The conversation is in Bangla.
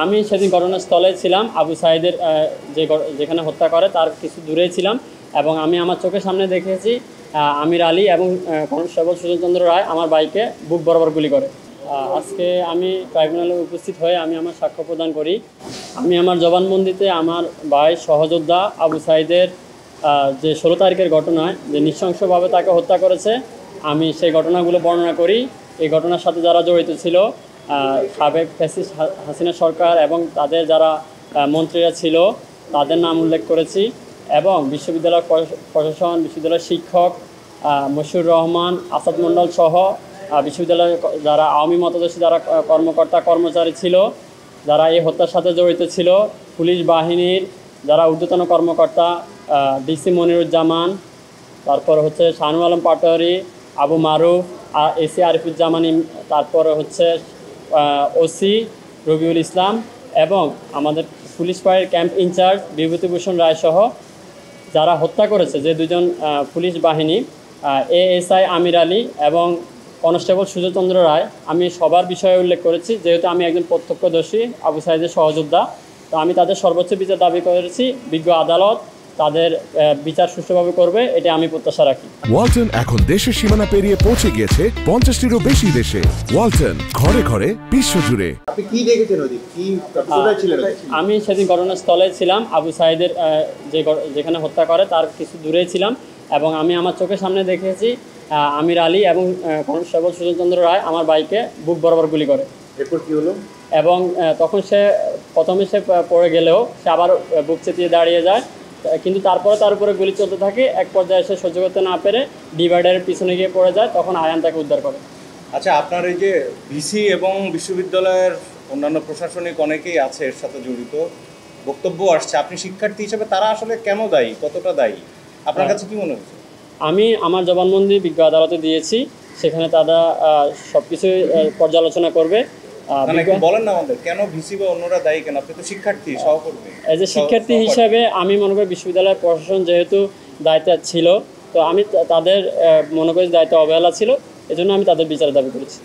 আমি সেদিন ঘটনাস্থলে ছিলাম। আবু সাঈদের যেখানে হত্যা করে তার কিছু দূরেই ছিলাম এবং আমি আমার চোখের সামনে দেখেছি আমির আলী এবং কনস্টেবল সুজন চন্দ্র রায় আমার বাইকে বুক বরাবর গুলি করে। আজকে আমি ট্রাইব্যুনালে উপস্থিত হয়ে আমি আমার সাক্ষ্য প্রদান করি। আমি আমার জবানবন্দিতে আমার ভাই সহযোদ্ধা আবু সাঈদের যে 16 তারিখের ঘটনায় যে নৃশংসভাবে তাকে হত্যা করেছে, আমি সেই ঘটনাগুলো বর্ণনা করি। এই ঘটনার সাথে যারা জড়িত ছিল সাবেক ফ্যাসিস্ট হাসিনা সরকার এবং তাদের যারা মন্ত্রীরা ছিল তাদের নাম উল্লেখ করেছি এবং বিশ্ববিদ্যালয় প্রশাসন, বিশ্ববিদ্যালয়ের শিক্ষক মশিউর রহমান, আসাদ মণ্ডল সহ বিশ্ববিদ্যালয়ের যারা আওয়ামী মতাদর্শী যারা কর্মকর্তা কর্মচারী ছিল, যারা এই হত্যার সাথে জড়িত ছিল, পুলিশ বাহিনীর যারা ঊর্ধ্বতন কর্মকর্তা ডিসি মনিরুজ্জামান, তারপর হচ্ছে শাহনুর আলম পাটোয়ারি, আবু মারুফ, এসি আরিফুজ্জামানি, তারপরে হচ্ছে ওসি রবিউল ইসলাম এবং আমাদের পুলিশ ফাঁড়ির ক্যাম্প ইনচার্জ বিভূতিভূষণ রায় সহ যারা হত্যা করেছে যে দুজন পুলিশ বাহিনী এএসআই আমির আলী এবং কনস্টেবল সুজয়চন্দ্র রায়, আমি সবার বিষয়ে উল্লেখ করেছি। যেহেতু আমি একজন প্রত্যক্ষদর্শী আবু সাঈদের সহযোদ্ধা, তো আমি তাদের সর্বোচ্চ বিচার দাবি করেছি। বিজ্ঞ আদালত তাদের বিচার সুষ্ঠুভাবে করবে, এটা আমি প্রত্যাশা রাখি। ওয়ালটন এখন দেশের সীমানা পেরিয়ে পৌঁছে গিয়েছে 50টিরও বেশি দেশে। ওয়ালটন, ঘরে ঘরে বিশ্বজুড়ে। আপনি কি দেখেছেন ওদিক? কি কোথায় ছিলেন? আমি সেদিন ঘটনাস্থলে ছিলাম। আবু সাঈদের যেখানে হত্যা করে তার কিছু দূরেই ছিলাম এবং আমি আমার চোখের সামনে দেখেছি আমির আলী এবং কনস্টেবল সুজন চন্দ্র রায় আমার বাইকে বুক বরাবর গুলি করে। এরপর কি হলো? এবং তখন প্রথমে সে পড়ে গেলেও সে আবার বুক চেতিয়ে দাঁড়িয়ে যায়, কিন্তু তারপরে তার উপরে গুলি চলতে থাকে। এক পর্যায়ে সে সহ্য করতে না পেরে ডিভাইডারের পিছনে গিয়ে পড়ে যায়, তখন আয়ান তাকে উদ্ধার করে। আচ্ছা, আপনার এই যে ভিসি এবং বিশ্ববিদ্যালয়ের অন্যান্য প্রশাসনিক অনেকেই আছে এর সাথে জড়িত, বক্তব্য আসছে, আপনি শিক্ষার্থী হিসেবে তারা আসলে কেন দায়ী, কতটা দায়ী, আপনার কাছে কি মনে হচ্ছে? আমি আমার জবানবন্দি বিজ্ঞ আদালতে দিয়েছি, সেখানে তারা সব কিছুই পর্যালোচনা করবে। বলেন না আমাদের, কেন ভিসি বা অন্যরা দায়ী কেন? আপনি তো শিক্ষার্থী, সহকর্মী। এজ এ শিক্ষার্থী হিসাবে আমি মনে করি বিশ্ববিদ্যালয়ের প্রশাসন যেহেতু দায়িত্বে ছিল, তো আমি তাদের মনে করি দায়িত্ব অবহেলা ছিল, এজন্য আমি তাদের বিচার দাবি করেছি।